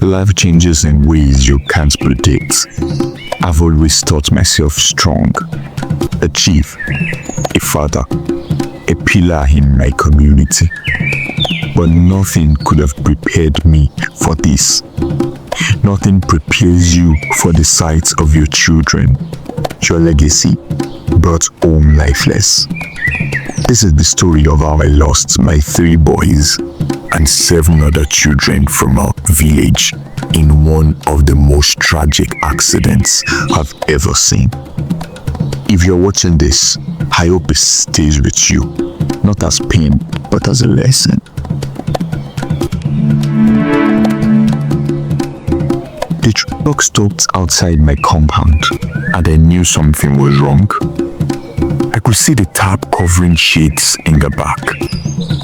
Life changes in ways you can't predict. I've always thought myself strong, a chief, a father, a pillar in my community. But nothing could have prepared me for this. Nothing prepares you for the sight of your children. Your legacy brought home lifeless. This is the story of how I lost my 3 boys and 7 other children from our village in one of the most tragic accidents I've ever seen. If you're watching this, I hope it stays with you, not as pain, but as a lesson. The truck stopped outside my compound, and I knew something was wrong. I could see the tarp covering shades in the back.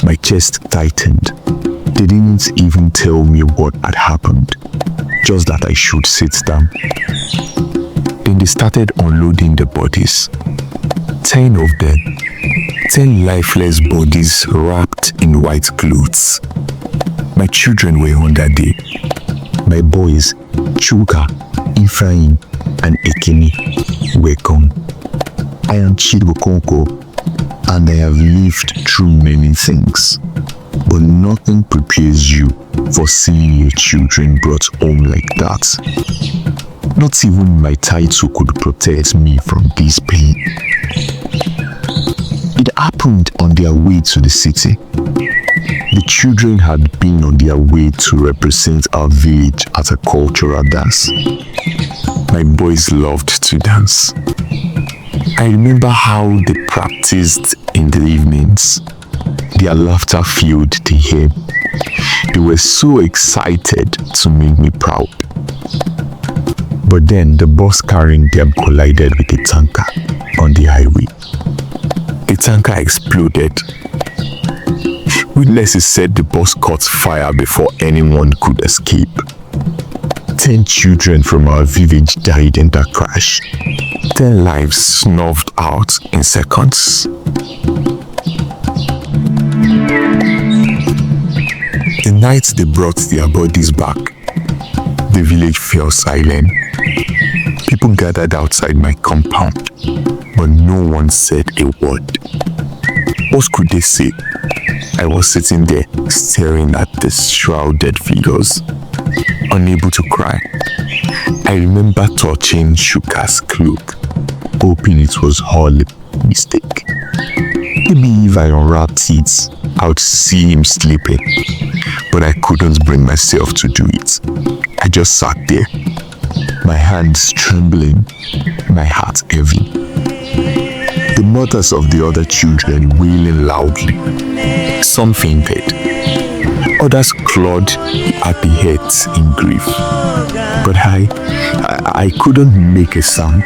My chest tightened. They didn't even tell me what had happened, just that I should sit down. Then they started unloading the bodies. 10 of them. 10 lifeless bodies wrapped in white clothes. My children were under there. My boys, Chuka, Ifeanyi, and Ekene, were gone. I am Okonkwo, and I have lived through many things. But nothing prepares you for seeing your children brought home like that. Not even my title could protect me from this pain. It happened on their way to the city. The children had been on their way to represent our village at a cultural dance. My boys loved to dance. I remember how they practiced in the evenings. Their laughter filled the air. They were so excited to make me proud. But then the bus carrying them collided with a tanker on the highway. The tanker exploded. Witnesses said the bus caught fire before anyone could escape. 10 children from our village died in that crash. 10 lives snuffed out in seconds. The night they brought their bodies back, the village fell silent. People gathered outside my compound, but no one said a word. What could they say? I was sitting there staring at the shrouded figures, unable to cry. I remember touching Shuka's cloak, hoping it was all a mistake. Maybe if I unwrapped it, I would see him sleeping, but I couldn't bring myself to do it. I just sat there, my hands trembling, my heart heavy. The mothers of the other children wailing loudly. Some fainted. Others clawed at the heads in grief. But I couldn't make a sound.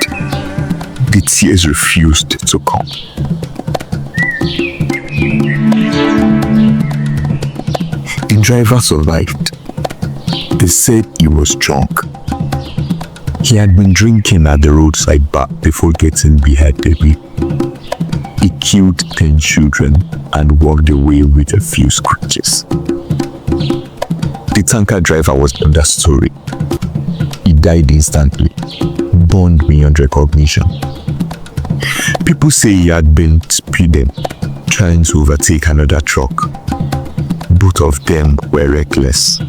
The tears refused to come. The driver survived. They said he was drunk. He had been drinking at the roadside bar before getting beheaded. He killed 10 children and walked away with a few scratches. The tanker driver was another story. He died instantly, burned beyond recognition. People say he had been speeding, trying to overtake another truck. Both of them were reckless,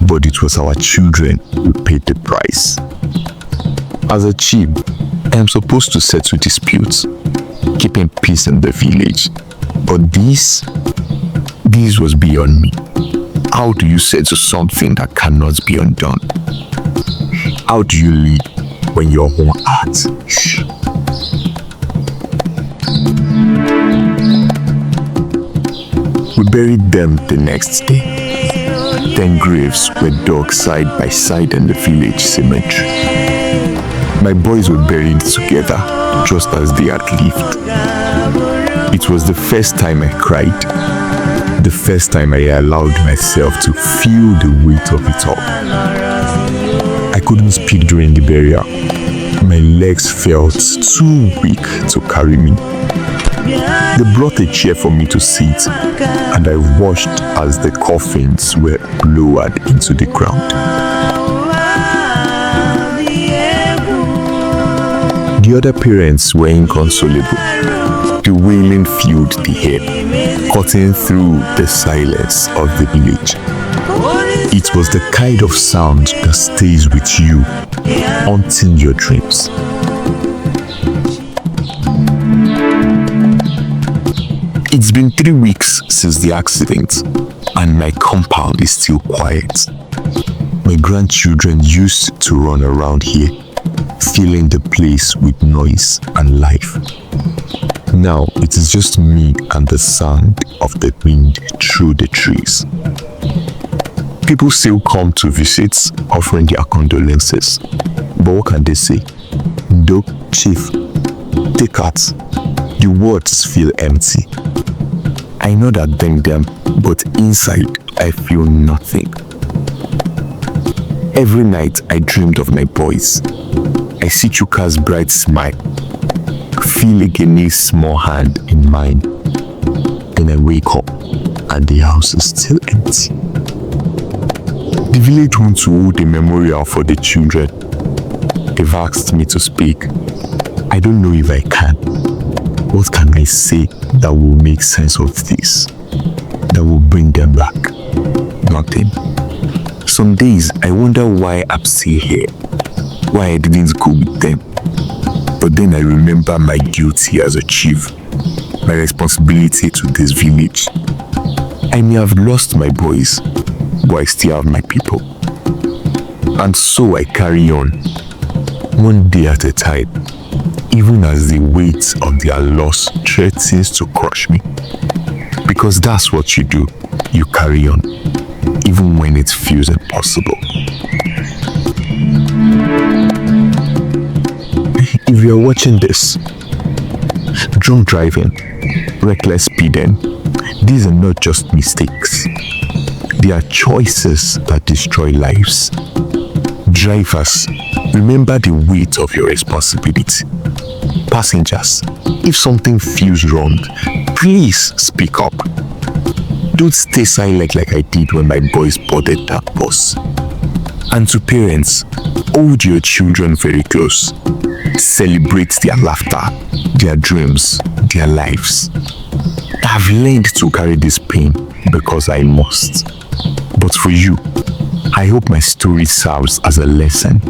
but it was our children who paid the price. As a chief, I am supposed to settle disputes, keeping peace in the village. But this was beyond me. How do you settle something that cannot be undone? How do you lead when your own heart? We buried them the next day. 10 graves were dug side by side in the village cemetery. My boys were buried together, just as they had lived. It was the first time I cried, the first time I allowed myself to feel the weight of it all. I couldn't speak during the burial. My legs felt too weak to carry me. They brought a chair for me to sit, and I watched as the coffins were lowered into the ground. The other parents were inconsolable. The wailing filled the air, cutting through the silence of the village. It was the kind of sound that stays with you, haunting your dreams. It's been 3 weeks since the accident, and my compound is still quiet. My grandchildren used to run around here, filling the place with noise and life. Now it is just me and the sound of the wind through the trees. People still come to visit, offering their condolences. But what can they say? Dope, chief, take heart. The words feel empty. I know that them, but inside I feel nothing. Every night I dreamed of my boys. I see Chuka's bright smile, feel Egene's small hand in mine. Then I wake up and the house is still empty. The village wants to hold a memorial for the children. They've asked me to speak. I don't know if I can. What can I say that will make sense of this? That will bring them back? Nothing. Some days I wonder why I'm still here. Why I didn't go with them. But then I remember my duty as a chief. My responsibility to this village. I may have lost my boys, but I still have my people. And so I carry on, one day at a time, even as the weight of their loss threatens to crush me. Because that's what you do, you carry on, even when it feels impossible. If you're watching this, drunk driving, reckless speeding, these are not just mistakes. They are choices that destroy lives. Drivers, remember the weight of your responsibility. Passengers, if something feels wrong, please speak up. Don't stay silent like I did when my boys boarded that bus. And to parents, hold your children very close. Celebrate their laughter, their dreams, their lives. I've learned to carry this pain because I must. But for you, I hope my story serves as a lesson.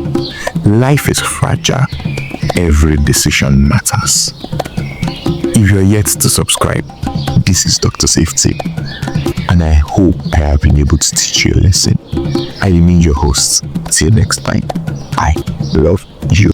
Life is fragile. Every decision matters. If you're yet to subscribe, this is Dr. Safety, and I hope I have been able to teach you a lesson. I remain your host. Till next time, I love you.